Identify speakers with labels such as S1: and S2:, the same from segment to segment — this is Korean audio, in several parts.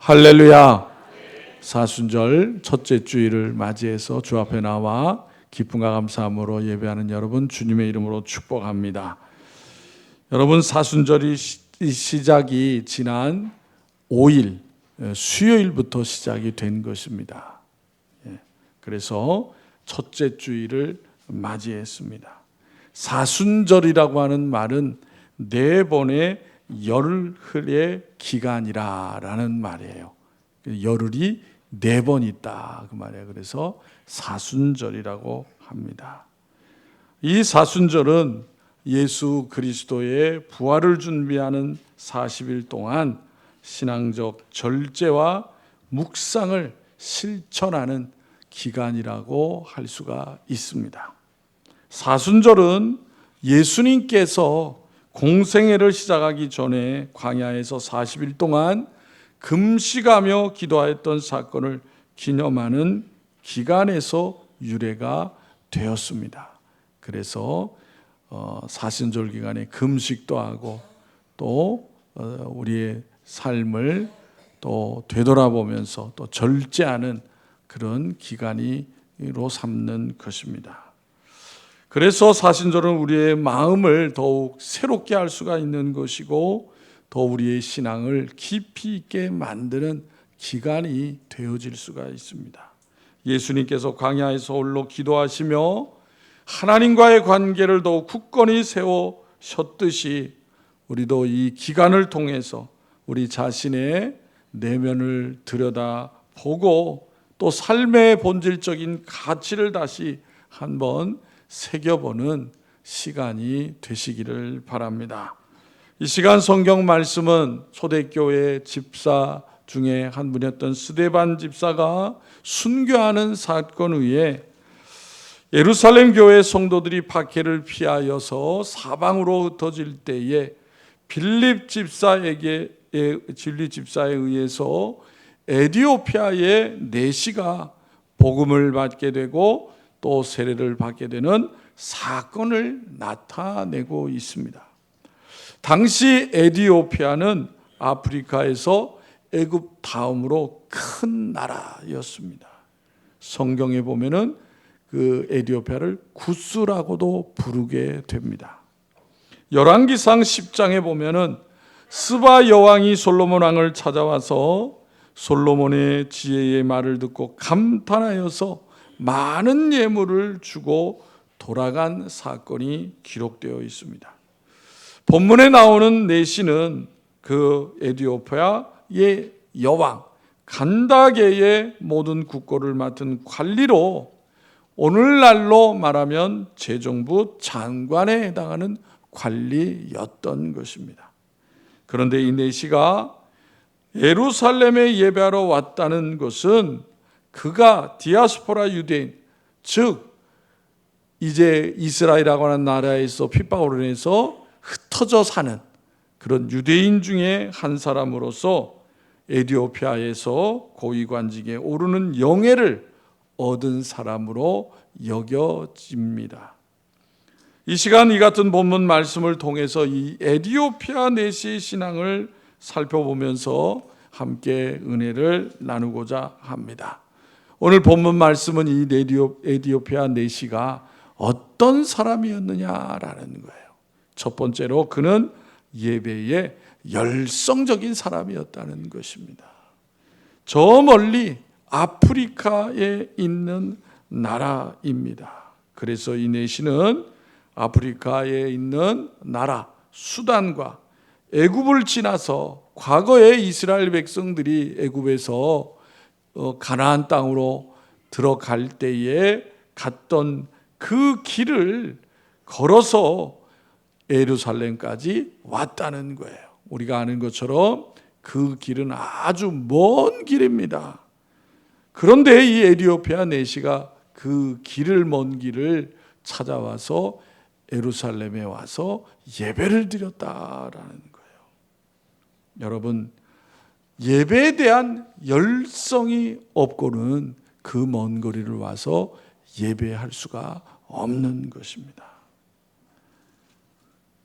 S1: 할렐루야. 사순절 첫째 주일을 맞이해서 주 앞에 나와 기쁨과 감사함으로 예배하는 여러분 주님의 이름으로 축복합니다. 여러분, 사순절이 시작이 지난 5일 수요일부터 시작이 된 것입니다. 그래서 첫째 주일을 맞이했습니다. 사순절이라고 하는 말은 네 번의 열흘의 기간이라는 말이에요. 열흘이 네 번 있다 그 말이에요. 그래서 사순절이라고 합니다. 이 사순절은 예수 그리스도의 부활을 준비하는 40일 동안 신앙적 절제와 묵상을 실천하는 기간이라고 할 수가 있습니다. 사순절은 예수님께서 공생애를 시작하기 전에 광야에서 40일 동안 금식하며 기도하였던 사건을 기념하는 기간에서 유래가 되었습니다. 그래서 사순절 기간에 금식도 하고 또 우리의 삶을 또 되돌아보면서 또 절제하는 그런 기간으로 삼는 것입니다. 그래서 사순절은 우리의 마음을 더욱 새롭게 할 수가 있는 것이고 더 우리의 신앙을 깊이 있게 만드는 기간이 되어질 수가 있습니다. 예수님께서 광야에서 홀로 기도하시며 하나님과의 관계를 더욱 굳건히 세우셨듯이 우리도 이 기간을 통해서 우리 자신의 내면을 들여다보고 또 삶의 본질적인 가치를 다시 한번 새겨보는 시간이 되시기를 바랍니다. 이 시간 성경 말씀은 초대교회 집사 중에 한 분이었던 스데반 집사가 순교하는 사건 후에 예루살렘 교회 성도들이 박해를 피하여서 사방으로 흩어질 때에 빌립 집사에 의해서 에디오피아의 내시가 복음을 받게 되고 또 세례를 받게 되는 사건을 나타내고 있습니다. 당시 에디오피아는 아프리카에서 애굽 다음으로 큰 나라였습니다. 성경에 보면은 그 에디오피아를 구스라고도 부르게 됩니다. 열왕기상 10장에 보면은 스바 여왕이 솔로몬 왕을 찾아와서 솔로몬의 지혜의 말을 듣고 감탄하여서 많은 예물을 주고 돌아간 사건이 기록되어 있습니다. 본문에 나오는 내시는 그 에디오피아의 여왕 간다게의 모든 국고를 맡은 관리로 오늘날로 말하면 재정부 장관에 해당하는 관리였던 것입니다. 그런데 이 내시가 예루살렘에 예배하러 왔다는 것은 그가 디아스포라 유대인, 즉 이제 이스라엘이라고 하는 나라에서 핍박으로 인해서 흩어져 사는 그런 유대인 중에 한 사람으로서 에디오피아에서 고위관직에 오르는 영예를 얻은 사람으로 여겨집니다. 이 시간 이 같은 본문 말씀을 통해서 이 에디오피아 내시의 신앙을 살펴보면서 함께 은혜를 나누고자 합니다. 오늘 본문 말씀은 이 에디오피아 내시가 어떤 사람이었느냐라는 거예요. 첫 번째로 그는 예배에 열성적인 사람이었다는 것입니다. 저 멀리 아프리카에 있는 나라입니다. 그래서 이 내시는 아프리카에 있는 나라 수단과 애굽을 지나서 과거에 이스라엘 백성들이 애굽에서 가나안 땅으로 들어갈 때에 갔던 그 길을 걸어서 예루살렘까지 왔다는 거예요. 우리가 아는 것처럼 그 길은 아주 먼 길입니다. 그런데 이 에디오피아 내시가 그 길을 먼 길을 찾아와서 예루살렘에 와서 예배를 드렸다라는 거예요. 여러분, 예배에 대한 열성이 없고는 그 먼 거리를 와서 예배할 수가 없는 것입니다.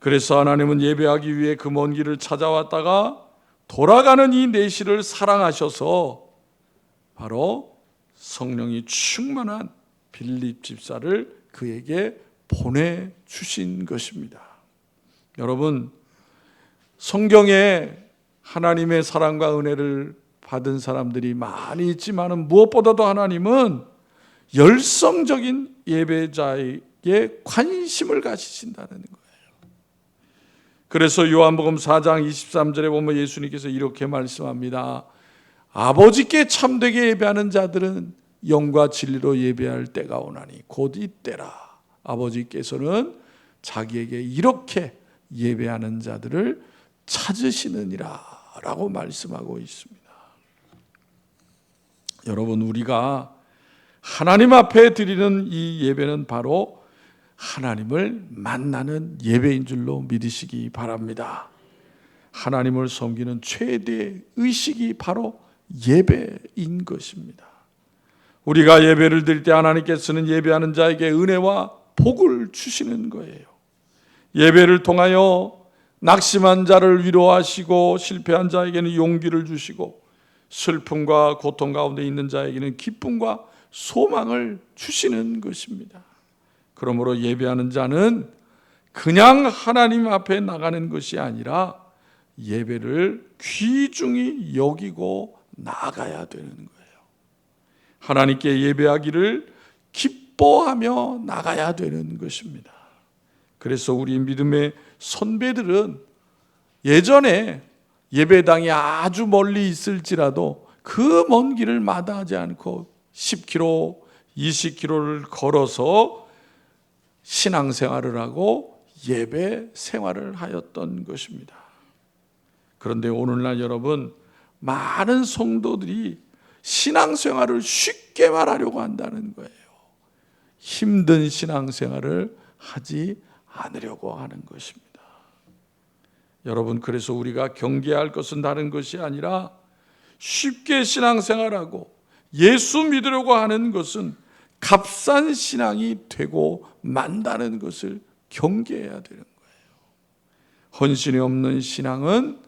S1: 그래서 하나님은 예배하기 위해 그 먼 길을 찾아왔다가 돌아가는 이 내시를 사랑하셔서 바로 성령이 충만한 빌립 집사를 그에게 보내주신 것입니다. 여러분, 성경에 하나님의 사랑과 은혜를 받은 사람들이 많이 있지만 무엇보다도 하나님은 열성적인 예배자에게 관심을 가지신다는 거예요. 그래서 요한복음 4장 23절에 보면 예수님께서 이렇게 말씀합니다. 아버지께 참되게 예배하는 자들은 영과 진리로 예배할 때가 오나니 곧 이때라. 아버지께서는 자기에게 이렇게 예배하는 자들을 찾으시느니라 라고 말씀하고 있습니다. 여러분, 우리가 하나님 앞에 드리는 이 예배는 바로 하나님을 만나는 예배인 줄로 믿으시기 바랍니다. 하나님을 섬기는 최대의 의식이 바로 예배인 것입니다. 우리가 예배를 드릴 때 하나님께서는 예배하는 자에게 은혜와 복을 주시는 거예요. 예배를 통하여 낙심한 자를 위로하시고 실패한 자에게는 용기를 주시고 슬픔과 고통 가운데 있는 자에게는 기쁨과 소망을 주시는 것입니다. 그러므로 예배하는 자는 그냥 하나님 앞에 나가는 것이 아니라 예배를 귀중히 여기고 나가야 되는 거예요. 하나님께 예배하기를 기뻐하며 나가야 되는 것입니다. 그래서 우리 믿음의 선배들은 예전에 예배당이 아주 멀리 있을지라도 그 먼 길을 마다하지 않고 10km, 20km를 걸어서 신앙생활을 하고 예배 생활을 하였던 것입니다. 그런데 오늘날 여러분, 많은 성도들이 신앙생활을 쉽게 말하려고 한다는 거예요. 힘든 신앙생활을 하지 않으려고 하는 것입니다. 여러분, 그래서 우리가 경계할 것은 다른 것이 아니라 쉽게 신앙생활하고 예수 믿으려고 하는 것은 값싼 신앙이 되고 만다는 것을 경계해야 되는 거예요. 헌신이 없는 신앙은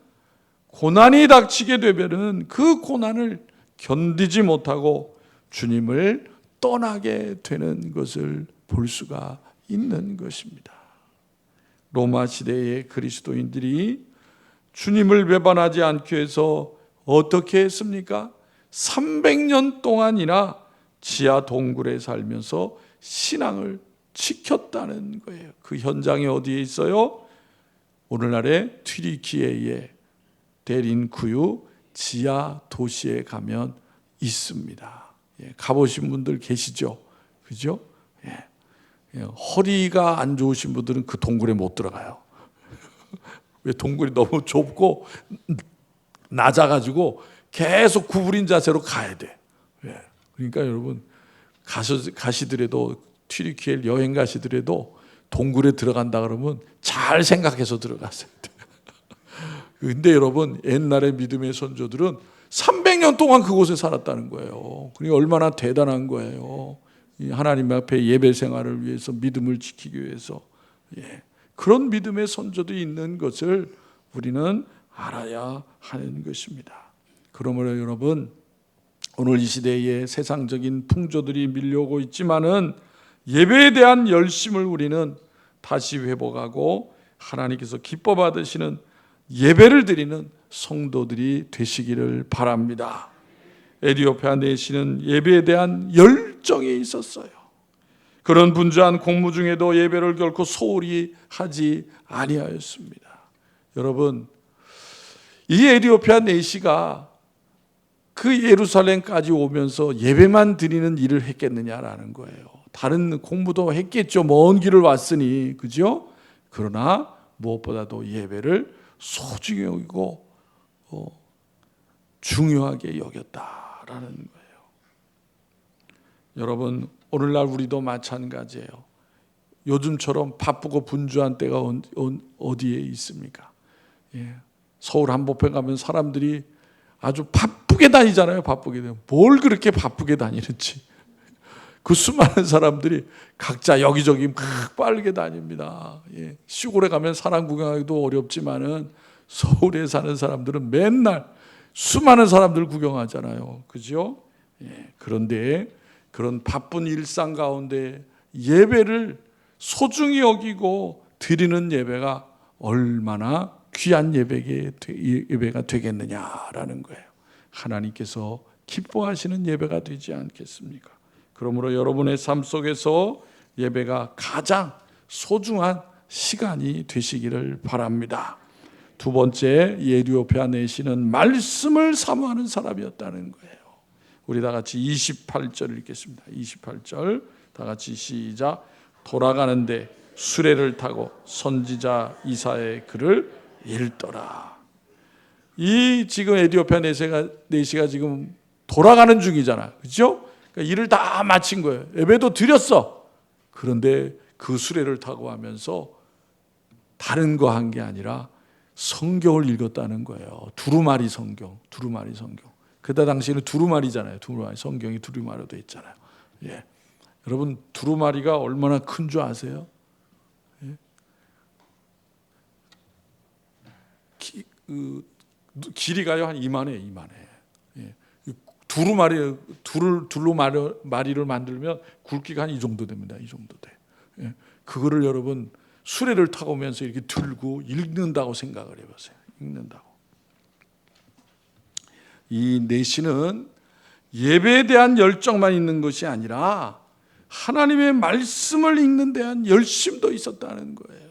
S1: 고난이 닥치게 되면은 그 고난을 견디지 못하고 주님을 떠나게 되는 것을 볼 수가 있는 것입니다. 로마 시대의 그리스도인들이 주님을 배반하지 않기 위해서 어떻게 했습니까? 300년 동안이나 지하 동굴에 살면서 신앙을 지켰다는 거예요. 그 현장이 어디에 있어요? 오늘날의 튀르키예의 데린쿠유 지하 도시에 가면 있습니다. 가보신 분들 계시죠? 그죠? 허리가 안 좋으신 분들은 그 동굴에 못 들어가요. 왜? 동굴이 너무 좁고 낮아가지고 계속 구부린 자세로 가야 돼. 그러니까 여러분, 가시더라도 튀르키예 여행 가시더라도 동굴에 들어간다 그러면 잘 생각해서 들어가세요. 근데 여러분, 옛날의 믿음의 선조들은 300년 동안 그곳에 살았다는 거예요. 그러니까 얼마나 대단한 거예요. 하나님 앞에 예배 생활을 위해서, 믿음을 지키기 위해서. 그런 믿음의 선조도 있는 것을 우리는 알아야 하는 것입니다. 그러므로 여러분, 오늘 이 시대에 세상적인 풍조들이 밀려오고 있지만은 예배에 대한 열심을 우리는 다시 회복하고 하나님께서 기뻐 받으시는 예배를 드리는 성도들이 되시기를 바랍니다. 에티오피아 내시는 예배에 대한 열정이 있었어요. 그런 분주한 공무 중에도 예배를 결코 소홀히 하지 아니하였습니다. 여러분, 이 에티오피아 내시가 그 예루살렘까지 오면서 예배만 드리는 일을 했겠느냐라는 거예요. 다른 공부도 했겠죠. 먼 길을 왔으니, 그죠? 그러나 무엇보다도 예배를 소중히 여기고 중요하게 여겼다라는 거예요. 여러분, 오늘날 우리도 마찬가지예요. 요즘처럼 바쁘고 분주한 때가 어디에 있습니까? 서울 한복판 가면 사람들이 아주 바쁘게 다니잖아요. 바쁘게 되면 뭘 그렇게 바쁘게 다니는지. 그 수많은 사람들이 각자 여기저기 막 빠르게 다닙니다. 시골에 가면 사람 구경하기도 어렵지만은 서울에 사는 사람들은 맨날 수많은 사람들 구경하잖아요. 그죠? 예, 그런데 그런 바쁜 일상 가운데 예배를 소중히 여기고 드리는 예배가 얼마나 귀한 예배가 되겠느냐라는 거예요. 하나님께서 기뻐하시는 예배가 되지 않겠습니까? 그러므로 여러분의 삶 속에서 예배가 가장 소중한 시간이 되시기를 바랍니다. 두 번째, 에디오피아 내시는 말씀을 사모하는 사람이었다는 거예요. 우리 다 같이 28절 읽겠습니다. 28절 다 같이 시작. 돌아가는데 수레를 타고 선지자 이사야의 글을 읽더라. 이 지금 에디오피아 내시가 지금 돌아가는 중이잖아. 그렇죠? 그러니까 일을 다 마친 거예요. 예배도 드렸어. 그런데 그 수레를 타고 하면서 다른 거 한 게 아니라 성경을 읽었다는 거예요. 두루마리 성경. 그때 당시에는 두루마리잖아요. 성경이 두루마리로 되어 있잖아요. 예. 여러분, 두루마리가 얼마나 큰 줄 아세요? 예? 길이가요 한 이만해요. 예. 두루마리를 만들면 굵기가 한 이 정도 됩니다. 이 정도 돼. 예. 그거를 여러분 수레를 타고 오면서 이렇게 들고 읽는다고 생각을 해보세요. 읽는다고. 이 내시는 예배에 대한 열정만 있는 것이 아니라 하나님의 말씀을 읽는 데한 열심도 있었다는 거예요.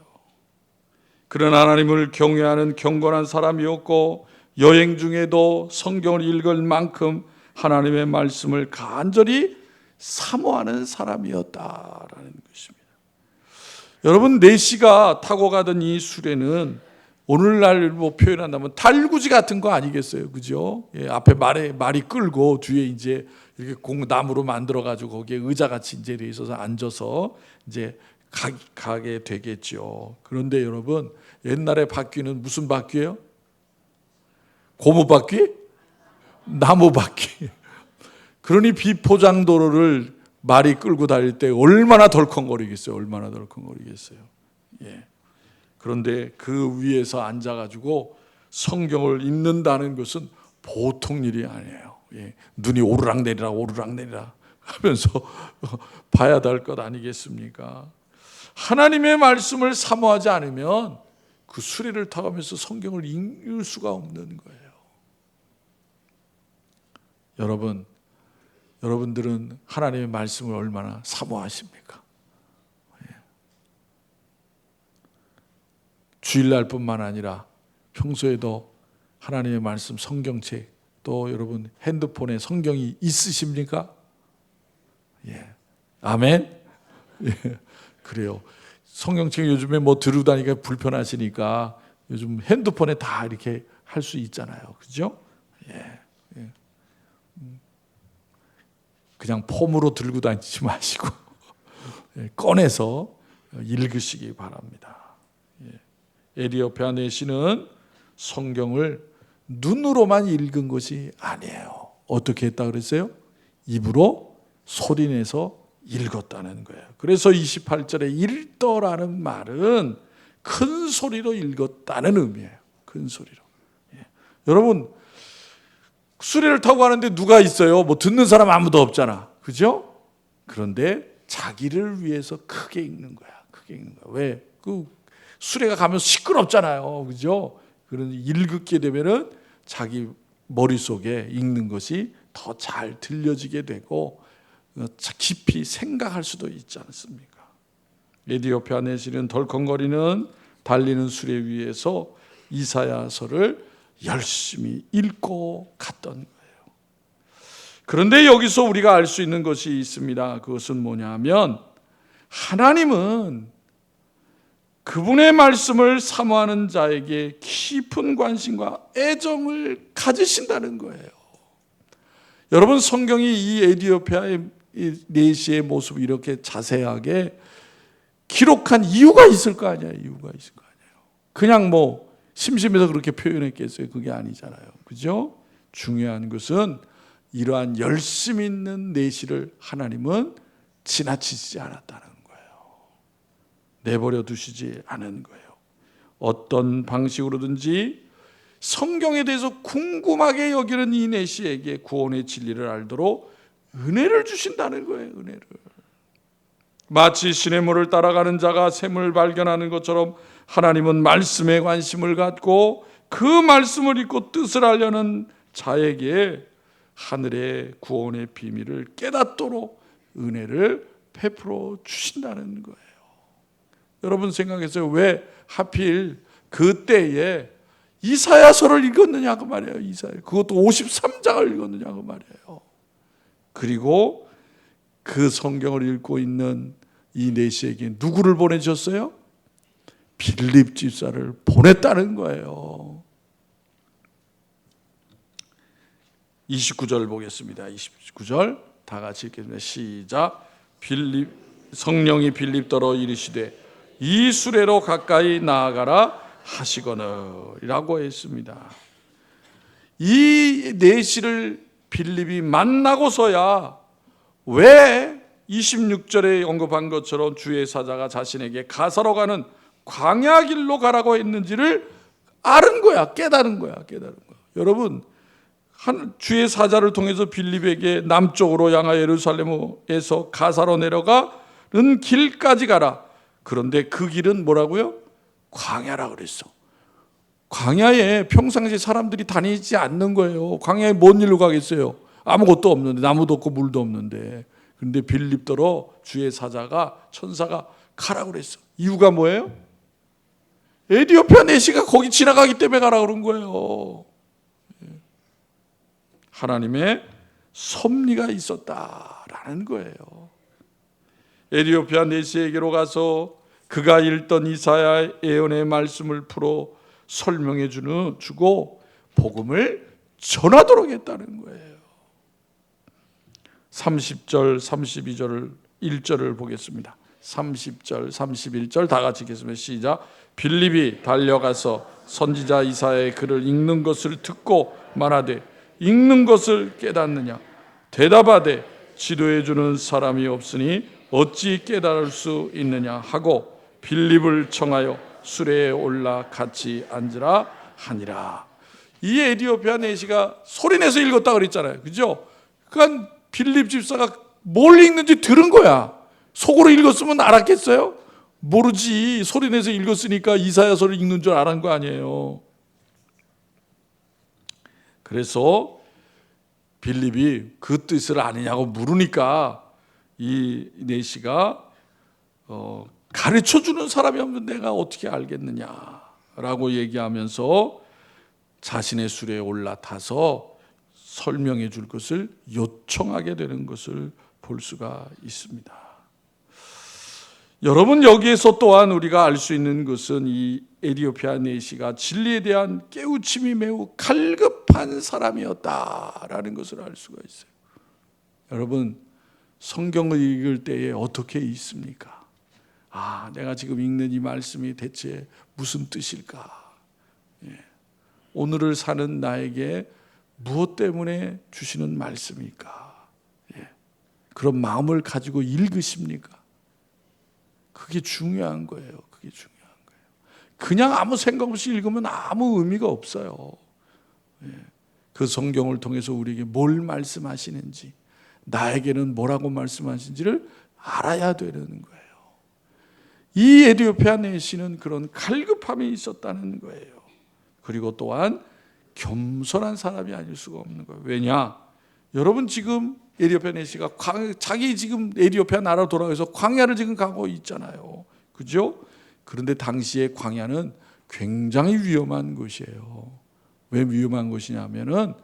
S1: 그런 하나님을 경외하는 경건한 사람이었고 여행 중에도 성경을 읽을 만큼 하나님의 말씀을 간절히 사모하는 사람이었다라는 것입니다. 여러분, 내시가 타고 가던 이 수레는 오늘날 뭐 표현한다면 달구지 같은 거 아니겠어요, 그죠? 예, 앞에 말이 끌고 뒤에 이제 이렇게 나무로 만들어 가지고 거기에 의자 같이 이제 돼 있어서 앉아서 이제 가게 되겠죠. 그런데 여러분, 옛날에 바퀴는 무슨 바퀴예요? 고무 바퀴? 나무 바퀴. 그러니 비포장도로를 말이 끌고 다닐 때 얼마나 덜컹거리겠어요. 예. 그런데 그 위에서 앉아가지고 성경을 읽는다는 것은 보통 일이 아니에요. 예. 눈이 오르락내리락 하면서 봐야 될 것 아니겠습니까? 하나님의 말씀을 사모하지 않으면 그 수레를 타가면서 성경을 읽을 수가 없는 거예요. 여러분들은 하나님의 말씀을 얼마나 사모하십니까? 예. 주일날뿐만 아니라 평소에도 하나님의 말씀 성경책 또 여러분 핸드폰에 성경이 있으십니까? 예. 아멘. 예. 그래요. 성경책 요즘에 뭐 들고 다니기가 불편하시니까 요즘 핸드폰에 다 이렇게 할 수 있잖아요. 그죠? 예. 그냥 폼으로 들고 다니지 마시고 꺼내서 읽으시기 바랍니다. 에디오피아 내시는 성경을 눈으로만 읽은 것이 아니에요. 어떻게 했다 그랬어요? 입으로 소리내서 읽었다는 거예요. 그래서 28절에 읽더라는 말은 큰 소리로 읽었다는 의미예요. 큰 소리로. 여러분, 수레를 타고 가는데 누가 있어요? 뭐 듣는 사람 아무도 없잖아. 그죠? 그런데 자기를 위해서 크게 읽는 거야. 왜? 그 수레가 가면서 시끄럽잖아요. 그죠? 그런 읽게 되면은 자기 머릿속에 읽는 것이 더 잘 들려지게 되고 깊이 생각할 수도 있지 않습니까? 에디오피아 내시는 덜컹거리는 달리는 수레 위에서 이사야서를 열심히 읽고 갔던 거예요. 그런데 여기서 우리가 알 수 있는 것이 있습니다. 그것은 뭐냐면 하나님은 그분의 말씀을 사모하는 자에게 깊은 관심과 애정을 가지신다는 거예요. 여러분, 성경이 이 에디오피아의 내시의 모습을 이렇게 자세하게 기록한 이유가 있을 거 아니에요. 그냥 뭐 심심해서 그렇게 표현했겠어요? 그게 아니잖아요. 그죠? 중요한 것은 이러한 열심 있는 내시를 하나님은 지나치지 않았다는 거예요. 내버려 두시지 않은 거예요. 어떤 방식으로든지 성경에 대해서 궁금하게 여기는 이 내시에게 구원의 진리를 알도록 은혜를 주신다는 거예요. 은혜를. 마치 시냇물을 따라가는 자가 샘을 발견하는 것처럼 하나님은 말씀에 관심을 갖고 그 말씀을 읽고 뜻을 알려는 자에게 하늘의 구원의 비밀을 깨닫도록 은혜를 베풀어 주신다는 거예요. 여러분 생각해서요. 왜 하필 그때에 이사야서를 읽었느냐 그 말이에요. 이사야. 그것도 53장을 읽었느냐 그 말이에요. 그리고 그 성경을 읽고 있는 이 내시에게 누구를 보내셨어요? 빌립 집사를 보냈다는 거예요. 29절 보겠습니다. 29절 다 같이 읽겠습니다. 시작. 성령이 빌립더러 이르시되 이 수레로 가까이 나아가라 하시거늘이라고 했습니다. 이 내시를 빌립이 만나고서야 왜 26절에 언급한 것처럼 주의 사자가 자신에게 가사로 가는 광야 길로 가라고 했는지를 아는 거야. 깨달은 거야. 여러분 주의 사자를 통해서 빌립에게 남쪽으로 향하 예루살렘에서 가사로 내려가는 길까지 가라. 그런데 그 길은 뭐라고요? 광야라 그랬어. 광야에 평상시 사람들이 다니지 않는 거예요. 광야에 뭔 일로 가겠어요? 아무것도 없는데, 나무도 없고 물도 없는데. 그런데 빌립더러 주의 사자가, 천사가 가라 그랬어. 이유가 뭐예요? 에디오피아 내시가 거기 지나가기 때문에 가라 그런 거예요. 하나님의 섭리가 있었다라는 거예요. 에디오피아 내시에게로 가서 그가 읽던 이사야 예언의 말씀을 풀어 설명해 주고 복음을 전하도록 했다는 거예요. 30절, 32절, 1절을 보겠습니다. 30절, 31절 다 같이 읽겠습니다. 시작. 빌립이 달려가서 선지자 이사야의 글을 읽는 것을 듣고 말하되 읽는 것을 깨닫느냐? 대답하되 지도해 주는 사람이 없으니 어찌 깨달을 수 있느냐 하고 빌립을 청하여 수레에 올라 같이 앉으라 하니라. 이 에디오피아 내시가 소리내서 읽었다 그랬잖아요. 그죠? 그러니까 빌립 집사가 뭘 읽는지 들은 거야. 속으로 읽었으면 알았겠어요? 모르지. 소리내서 읽었으니까 이사야서를 읽는 줄 알은 거 아니에요. 그래서 빌립이 그 뜻을 아느냐고 물으니까 이 내시가 가르쳐주는 사람이 없는 내가 어떻게 알겠느냐라고 얘기하면서 자신의 수레에 올라타서 설명해 줄 것을 요청하게 되는 것을 볼 수가 있습니다. 여러분 여기에서 또한 우리가 알 수 있는 것은 이 에디오피아 내시가 진리에 대한 깨우침이 매우 갈급한 사람이었다라는 것을 알 수가 있어요. 여러분 성경을 읽을 때에 어떻게 읽습니까? 내가 지금 읽는 이 말씀이 대체 무슨 뜻일까? 오늘을 사는 나에게 무엇 때문에 주시는 말씀일까? 그런 마음을 가지고 읽으십니까? 그게 중요한 거예요. 그냥 아무 생각 없이 읽으면 아무 의미가 없어요. 그 성경을 통해서 우리에게 뭘 말씀하시는지, 나에게는 뭐라고 말씀하시는지를 알아야 되는 거예요. 이 에디오피아 내시는 그런 갈급함이 있었다는 거예요. 그리고 또한 겸손한 사람이 아닐 수가 없는 거예요. 왜냐? 여러분 지금 에디오피아 내시가 자기 지금 에디오피아 나라 돌아가서 광야를 지금 가고 있잖아요. 그죠? 그런데 당시에 광야는 굉장히 위험한 곳이에요. 왜 위험한 곳이냐면은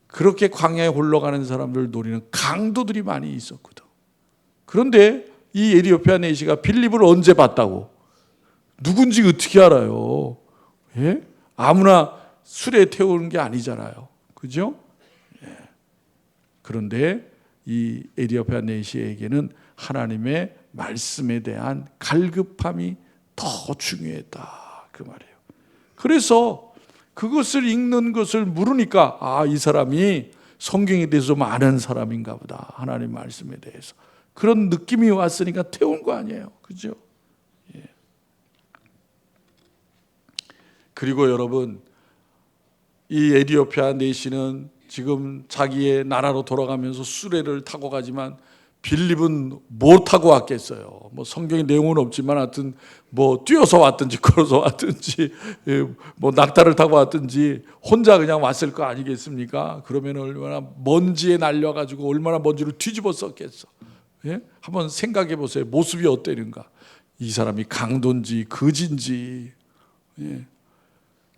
S1: 그렇게 광야에 홀러가는 사람들을 노리는 강도들이 많이 있었거든. 그런데 이 에디오피아 내시가 빌립을 언제 봤다고? 누군지 어떻게 알아요? 아무나 수레에 태우는 게 아니잖아요. 그죠? 그런데 이 에디오피아 내시에게는 하나님의 말씀에 대한 갈급함이 더 중요했다 그 말이에요. 그래서 그것을 읽는 것을 물으니까 이 사람이 성경에 대해서 좀 아는 사람인가 보다. 하나님 말씀에 대해서 그런 느낌이 왔으니까 태운 거 아니에요. 그죠? 그리고 여러분 이 에디오피아 내시는 지금 자기의 나라로 돌아가면서 수레를 타고 가지만 빌립은 못 타고 왔겠어요. 뭐 성경의 내용은 없지만 하여튼 뭐 뛰어서 왔든지 걸어서 왔든지 뭐 낙타를 타고 왔든지 혼자 그냥 왔을 거 아니겠습니까? 그러면 얼마나 먼지에 날려가지고 얼마나 먼지를 뒤집어 썼겠어. 예? 한번 생각해 보세요. 모습이 어때는가? 이 사람이 강도인지 거지인지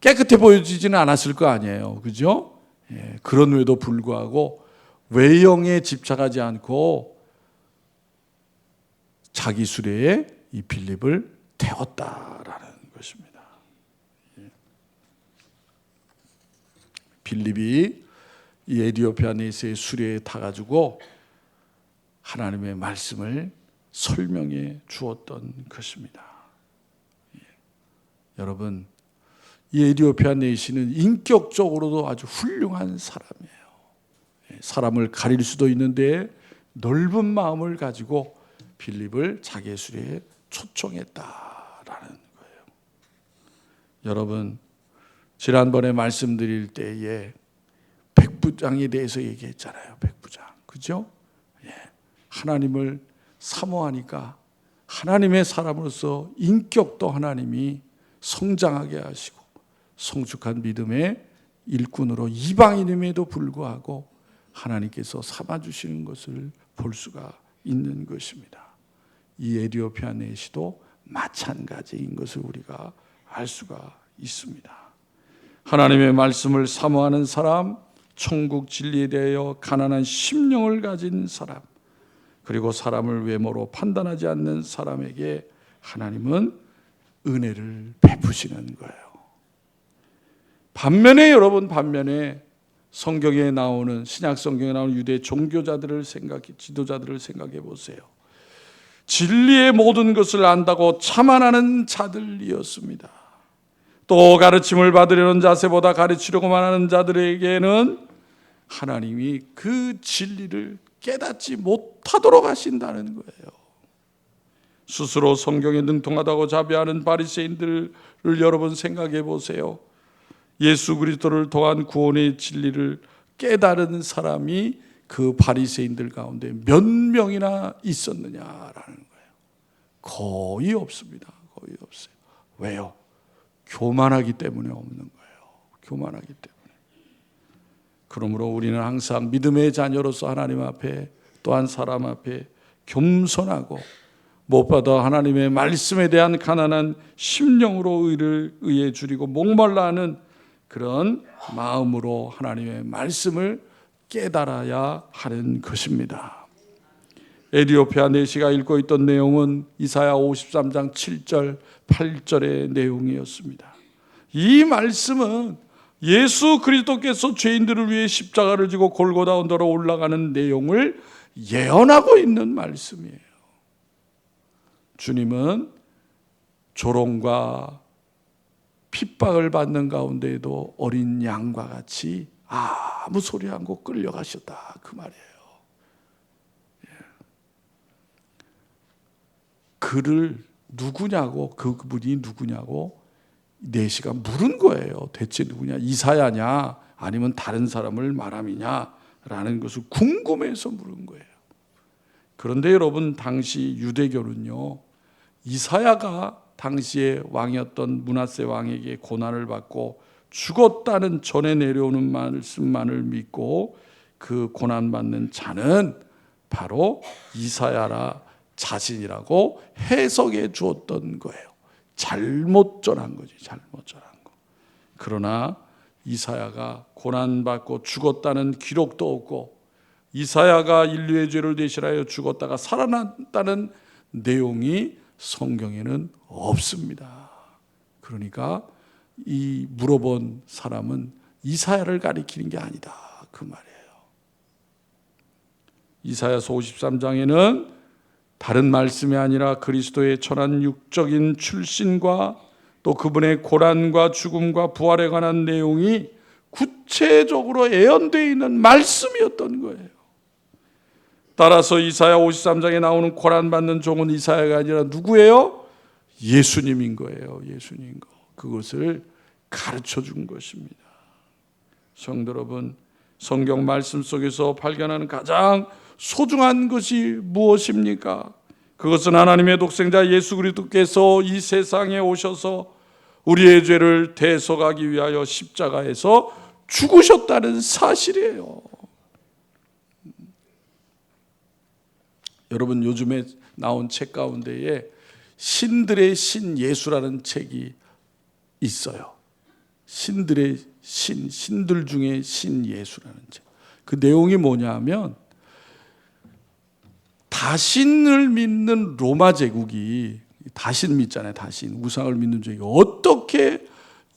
S1: 깨끗해 보여지지는 않았을 거 아니에요. 그죠? 그런 외에도 불구하고 외형에 집착하지 않고 자기 수레에 이 빌립을 태웠다라는 것입니다. 빌립이 이 에디오피아 내세의 수레에 타가지고 하나님의 말씀을 설명해 주었던 것입니다. 여러분, 이 에디오피아 내시는 인격적으로도 아주 훌륭한 사람이에요. 사람을 가릴 수도 있는데 넓은 마음을 가지고 빌립을 자기의 수레에 초청했다라는 거예요. 여러분, 지난번에 말씀드릴 때에 백부장에 대해서 얘기했잖아요. 백부장, 그죠? 하나님을 사모하니까 하나님의 사람으로서 인격도 하나님이 성장하게 하시고 성숙한 믿음의 일꾼으로 이방인임에도 불구하고 하나님께서 삼아주시는 것을 볼 수가 있는 것입니다. 이 에디오피아 내시도 마찬가지인 것을 우리가 알 수가 있습니다. 하나님의 말씀을 사모하는 사람, 천국 진리에 대하여 가난한 심령을 가진 사람, 그리고 사람을 외모로 판단하지 않는 사람에게 하나님은 은혜를 베푸시는 거예요. 반면에 여러분, 성경에 나오는, 신약 성경에 나오는 유대 종교자들을 지도자들을 생각해 보세요. 진리의 모든 것을 안다고 자만하는 자들이었습니다. 또 가르침을 받으려는 자세보다 가르치려고만 하는 자들에게는 하나님이 그 진리를 깨닫지 못하도록 하신다는 거예요. 스스로 성경에 능통하다고 자비하는 바리새인들을 여러분 생각해 보세요. 예수 그리스도를 통한 구원의 진리를 깨달은 사람이 그 바리새인들 가운데 몇 명이나 있었느냐라는 거예요. 거의 없습니다. 거의 없어요. 왜요? 교만하기 때문에 없는 거예요. 교만하기 때문에. 그러므로 우리는 항상 믿음의 자녀로서 하나님 앞에, 또한 사람 앞에 겸손하고 무엇보다 하나님의 말씀에 대한 가난한 심령으로 의에 줄이고 목말라 하는 그런 마음으로 하나님의 말씀을 깨달아야 하는 것입니다. 에디오피아 내시가 읽고 있던 내용은 이사야 53장 7절 8절의 내용이었습니다. 이 말씀은 예수 그리스도께서 죄인들을 위해 십자가를 지고 골고다 언덕으로 올라가는 내용을 예언하고 있는 말씀이에요. 주님은 조롱과 핍박을 받는 가운데에도 어린 양과 같이 아무 소리 않고 끌려가셨다, 그 말이에요. 그를 누구냐고, 그분이 누구냐고 내시가 물은 거예요. 대체 누구냐? 이사야냐? 아니면 다른 사람을 말함이냐? 라는 것을 궁금해서 물은 거예요. 그런데 여러분, 당시 유대교는요, 이사야가 당시에 왕이었던 므낫세 왕에게 고난을 받고 죽었다는 전에 내려오는 말씀만을 믿고 그 고난받는 자는 바로 이사야라 자신이라고 해석해 주었던 거예요. 잘못 전한 거지, 잘못 전한 거. 그러나 이사야가 고난받고 죽었다는 기록도 없고 이사야가 인류의 죄를 대신하여 죽었다가 살아났다는 내용이 성경에는 없습니다. 그러니까 이 물어본 사람은 이사야를 가리키는 게 아니다, 그 말이에요. 이사야서 53장에는 다른 말씀이 아니라 그리스도의 천한 육적인 출신과 또 그분의 고난과 죽음과 부활에 관한 내용이 구체적으로 예언되어 있는 말씀이었던 거예요. 따라서 이사야 53장에 나오는 고난받는 종은 이사야가 아니라 누구예요? 예수님인 거예요. 예수님인 거. 그것을 가르쳐 준 것입니다. 성도 여러분, 성경 말씀 속에서 발견하는 가장 소중한 것이 무엇입니까? 그것은 하나님의 독생자 예수 그리스도께서 이 세상에 오셔서 우리의 죄를 대속하기 위하여 십자가에서 죽으셨다는 사실이에요. 여러분, 요즘에 나온 책 가운데에 신들의 신 예수라는 책이 있어요. 신들의 신, 신들 중에 신 예수라는 책. 그 내용이 뭐냐면 다신을 믿는 로마 제국이, 다신 믿잖아요. 다신, 우상을 믿는 제국이 어떻게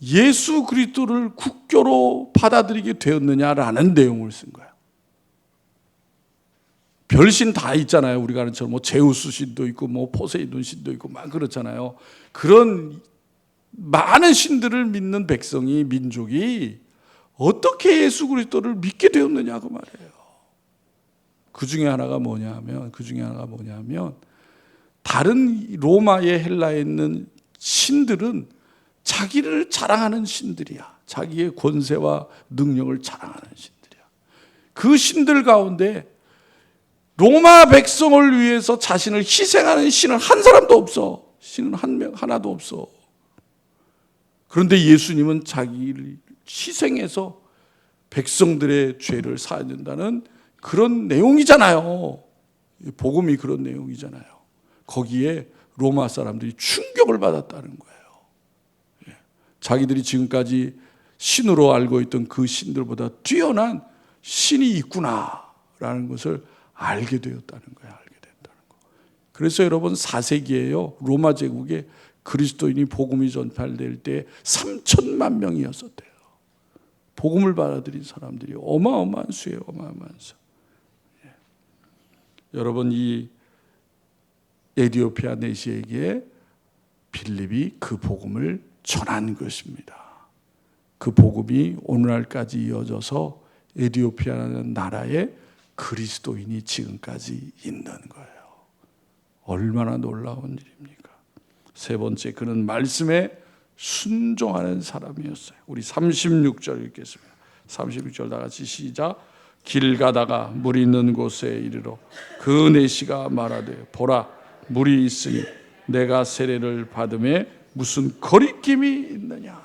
S1: 예수 그리스도를 국교로 받아들이게 되었느냐라는 내용을 쓴 거예요. 별신 다 있잖아요. 우리가 아는 처럼 뭐 제우스 신도 있고 뭐 포세이돈 신도 있고 막 그렇잖아요. 그런 많은 신들을 믿는 백성이, 민족이 어떻게 예수 그리스도를 믿게 되었느냐 그 말이에요. 그 중에 하나가 뭐냐면 다른 로마의 헬라에 있는 신들은 자기를 자랑하는 신들이야. 자기의 권세와 능력을 자랑하는 신들이야. 그 신들 가운데 로마 백성을 위해서 자신을 희생하는 신은 한 사람도 없어. 신은 하나도 없어. 그런데 예수님은 자기를 희생해서 백성들의 죄를 사야 된다는 그런 내용이잖아요. 복음이 그런 내용이잖아요. 거기에 로마 사람들이 충격을 받았다는 거예요. 자기들이 지금까지 신으로 알고 있던 그 신들보다 뛰어난 신이 있구나라는 것을 알게 되었다는 거예요. 알게 됐다는 거. 그래서 여러분 4세기에요. 로마 제국에 그리스도인이 복음이 전파될 때 3천만 명이었었대요. 복음을 받아들인 사람들이 어마어마한 수예요. 어마어마한 수. 여러분, 이 에디오피아 내시에게 빌립이 그 복음을 전한 것입니다. 그 복음이 오늘날까지 이어져서 에디오피아라는 나라에 그리스도인이 지금까지 있는 거예요. 얼마나 놀라운 일입니까? 세 번째, 그는 말씀에 순종하는 사람이었어요. 우리 36절 읽겠습니다. 36절 다 같이 시작. 길 가다가 물이 있는 곳에 이르러 그 내시가 말하되 보라 물이 있으니 내가 세례를 받음에 무슨 거리낌이 있느냐.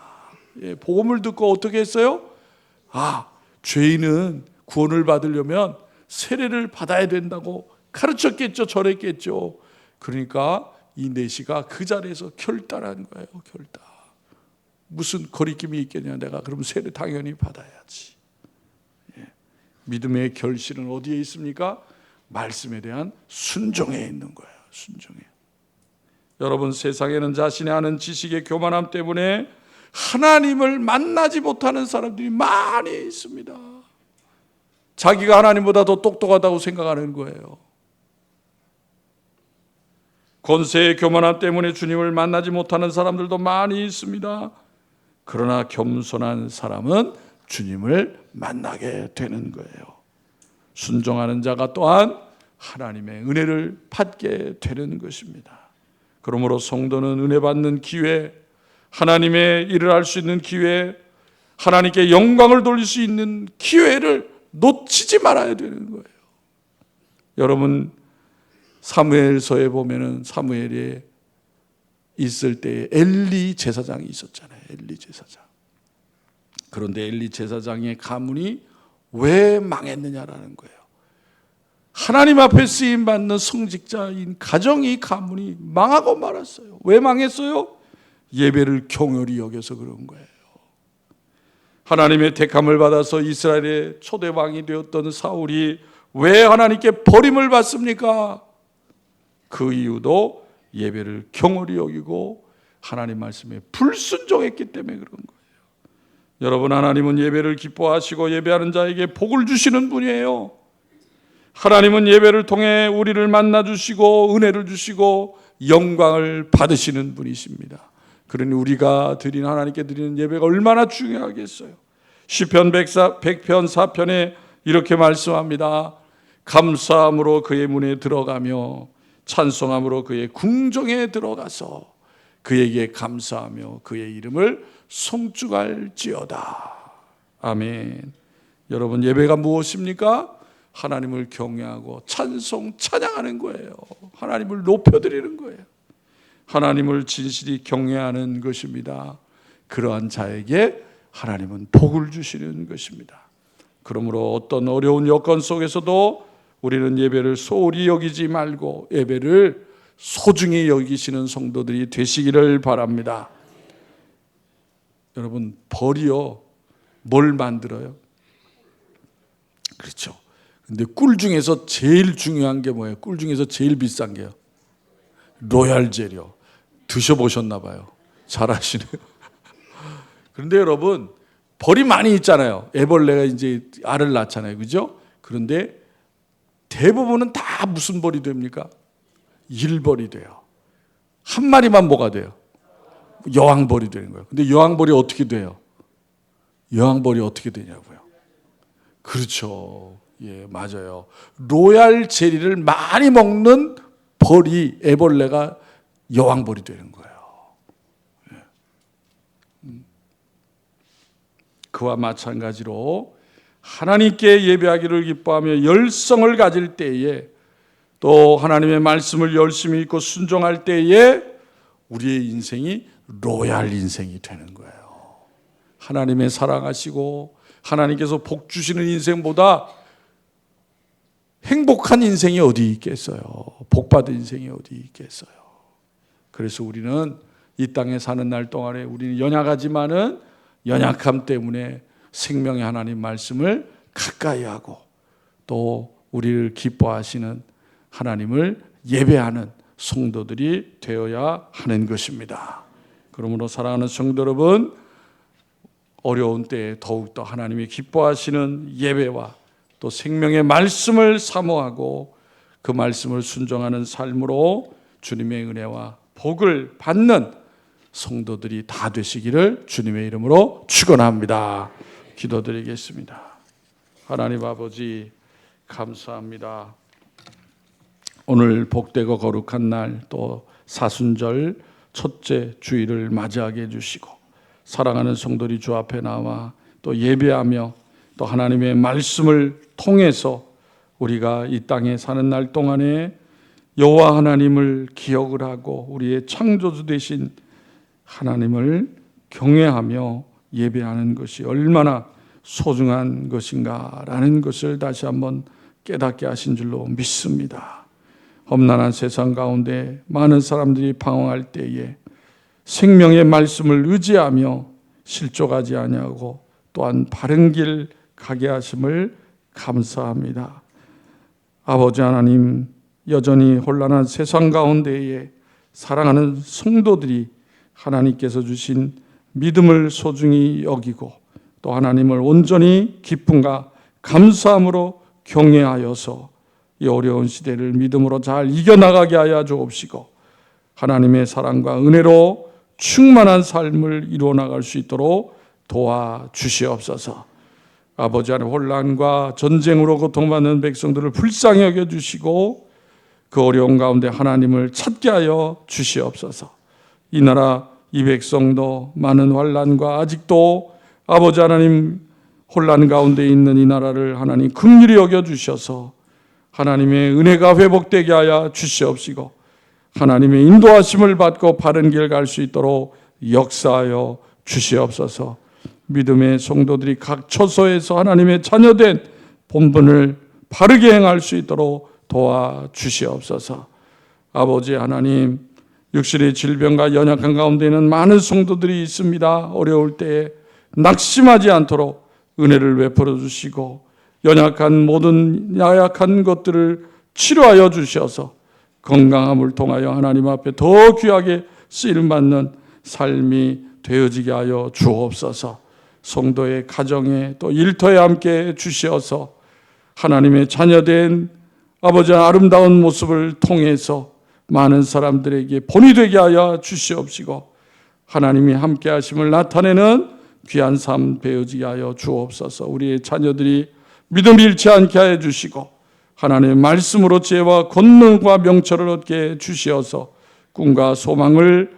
S1: 예, 복음을 듣고 어떻게 했어요? 죄인은 구원을 받으려면 세례를 받아야 된다고 가르쳤겠죠. 전했겠죠. 그러니까 이 내시가 그 자리에서 결단한 거예요. 결단. 무슨 거리낌이 있겠냐. 내가 그럼 세례 당연히 받아야지. 믿음의 결실은 어디에 있습니까? 말씀에 대한 순종에 있는 거예요. 순종에. 여러분, 세상에는 자신의 아는 지식의 교만함 때문에 하나님을 만나지 못하는 사람들이 많이 있습니다. 자기가 하나님보다 더 똑똑하다고 생각하는 거예요. 권세의 교만함 때문에 주님을 만나지 못하는 사람들도 많이 있습니다. 그러나 겸손한 사람은 주님을 만나게 되는 거예요. 순종하는 자가 또한 하나님의 은혜를 받게 되는 것입니다. 그러므로 성도는 은혜 받는 기회, 하나님의 일을 할 수 있는 기회, 하나님께 영광을 돌릴 수 있는 기회를 놓치지 말아야 되는 거예요. 여러분, 사무엘서에 보면은 사무엘에 있을 때 엘리 제사장이 있었잖아요. 엘리 제사장. 그런데 엘리 제사장의 가문이 왜 망했느냐라는 거예요. 하나님 앞에 쓰임 받는 성직자인 가정이, 가문이 망하고 말았어요. 왜 망했어요? 예배를 경홀히 여겨서 그런 거예요. 하나님의 택함을 받아서 이스라엘의 초대 왕이 되었던 사울이 왜 하나님께 버림을 받습니까? 그 이유도 예배를 경홀히 여기고 하나님 말씀에 불순종했기 때문에 그런 거예요. 여러분, 하나님은 예배를 기뻐하시고 예배하는 자에게 복을 주시는 분이에요. 하나님은 예배를 통해 우리를 만나 주시고 은혜를 주시고 영광을 받으시는 분이십니다. 그러니 우리가 하나님께 드리는 예배가 얼마나 중요하겠어요. 시편 100편 4편에 이렇게 말씀합니다. 감사함으로 그의 문에 들어가며 찬송함으로 그의 궁정에 들어가서 그에게 감사하며 그의 이름을 송축할지어다. 아멘. 여러분, 예배가 무엇입니까? 하나님을 경외하고 찬양하는 거예요. 하나님을 높여드리는 거예요. 하나님을 진실이 경외하는 것입니다. 그러한 자에게 하나님은 복을 주시는 것입니다. 그러므로 어떤 어려운 여건 속에서도 우리는 예배를 소홀히 여기지 말고 예배를 소중히 여기시는 성도들이 되시기를 바랍니다. 여러분, 벌이요, 뭘 만들어요? 그렇죠. 근데 꿀 중에서 제일 중요한 게 뭐예요? 꿀 중에서 제일 비싼 게요, 로얄 젤이요. 드셔보셨나 봐요. 잘 아시네요. 그런데 여러분, 벌이 많이 있잖아요. 애벌레가 이제 알을 낳잖아요. 그죠? 그런데 대부분은 다 무슨 벌이 됩니까? 일벌이 돼요. 한 마리만 뭐가 돼요? 여왕벌이 되는 거예요. 근데 여왕벌이 어떻게 돼요? 여왕벌이 어떻게 되냐고요? 그렇죠. 예, 맞아요. 로얄 젤리를 많이 먹는 벌이, 애벌레가 여왕벌이 되는 거예요. 그와 마찬가지로 하나님께 예배하기를 기뻐하며 열성을 가질 때에, 또 하나님의 말씀을 열심히 읽고 순종할 때에 우리의 인생이 로얄 인생이 되는 거예요. 하나님의 사랑하시고 하나님께서 복 주시는 인생보다 행복한 인생이 어디 있겠어요? 복받은 인생이 어디 있겠어요? 그래서 우리는 이 땅에 사는 날 동안에 우리는 연약하지만은 연약함 때문에 생명의 하나님 말씀을 가까이 하고 또 우리를 기뻐하시는 하나님을 예배하는 성도들이 되어야 하는 것입니다. 그러므로 사랑하는 성도 여러분, 어려운 때에 더욱더 하나님이 기뻐하시는 예배와 또 생명의 말씀을 사모하고 그 말씀을 순종하는 삶으로 주님의 은혜와 복을 받는 성도들이 다 되시기를 주님의 이름으로 축원합니다. 기도드리겠습니다. 하나님 아버지, 감사합니다. 오늘 복되고 거룩한 날, 또 사순절 첫째 주일을 맞이하게 해주시고 사랑하는 성도들이 주 앞에 나와 또 예배하며 또 하나님의 말씀을 통해서 우리가 이 땅에 사는 날 동안에 여호와 하나님을 기억을 하고 우리의 창조주 되신 하나님을 경외하며 예배하는 것이 얼마나 소중한 것인가라는 것을 다시 한번 깨닫게 하신 줄로 믿습니다. 험난한 세상 가운데 많은 사람들이 방황할 때에 생명의 말씀을 의지하며 실족하지 아니하고 또한 바른 길 가게 하심을 감사합니다. 아버지 하나님, 여전히 혼란한 세상 가운데에 사랑하는 성도들이 하나님께서 주신 믿음을 소중히 여기고 또 하나님을 온전히 기쁨과 감사함으로 경외하여서 이 어려운 시대를 믿음으로 잘 이겨나가게 하여 주옵시고 하나님의 사랑과 은혜로 충만한 삶을 이루어 나갈 수 있도록 도와주시옵소서. 아버지 하나님, 혼란과 전쟁으로 고통받는 백성들을 불쌍히 여겨주시고 그 어려운 가운데 하나님을 찾게 하여 주시옵소서. 이 나라 이 백성도 많은 환난과 아직도 아버지 하나님 혼란 가운데 있는 이 나라를 하나님 긍휼히 여겨주셔서 하나님의 은혜가 회복되게 하여 주시옵시고 하나님의 인도하심을 받고 바른 길 갈 수 있도록 역사하여 주시옵소서. 믿음의 성도들이 각 처소에서 하나님의 자녀된 본분을 바르게 행할 수 있도록 도와주시옵소서. 아버지 하나님, 육신의 질병과 연약한 가운데는 많은 성도들이 있습니다. 어려울 때에 낙심하지 않도록 은혜를 베풀어 주시고 연약한 모든 야약한 것들을 치료하여 주셔서 건강함을 통하여 하나님 앞에 더 귀하게 쓰임받는 삶이 되어지게 하여 주옵소서. 성도의 가정에 또 일터에 함께 주시어서 하나님의 자녀된 아버지 아름다운 모습을 통해서 많은 사람들에게 본이 되게 하여 주시옵시고 하나님이 함께 하심을 나타내는 귀한 삶 되어지게 하여 주옵소서. 우리의 자녀들이 믿음 잃지 않게 하여 주시고 하나님의 말씀으로 지혜와 권능과 명철을 얻게 주시어서 꿈과 소망을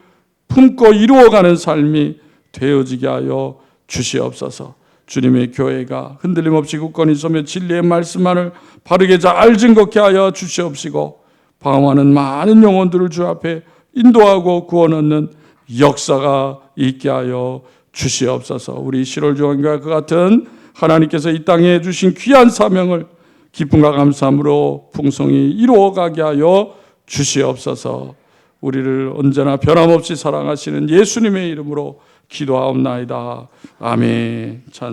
S1: 품고 이루어가는 삶이 되어지게 하여 주시옵소서.
S2: 주님의 교회가 흔들림 없이 굳건히 서며 진리의 말씀만을 바르게 잘 증거케 하여 주시옵시고, 방황하는 많은 영혼들을 주 앞에 인도하고 구원 얻는 역사가 있게 하여 주시옵소서. 우리 시롤 요한과 그 같은 하나님께서 이 땅에 주신 귀한 사명을 기쁨과 감사함으로 풍성히 이루어가게 하여 주시옵소서. 우리를 언제나 변함없이 사랑하시는 예수님의 이름으로 기도하옵나이다. 아멘. 찬송.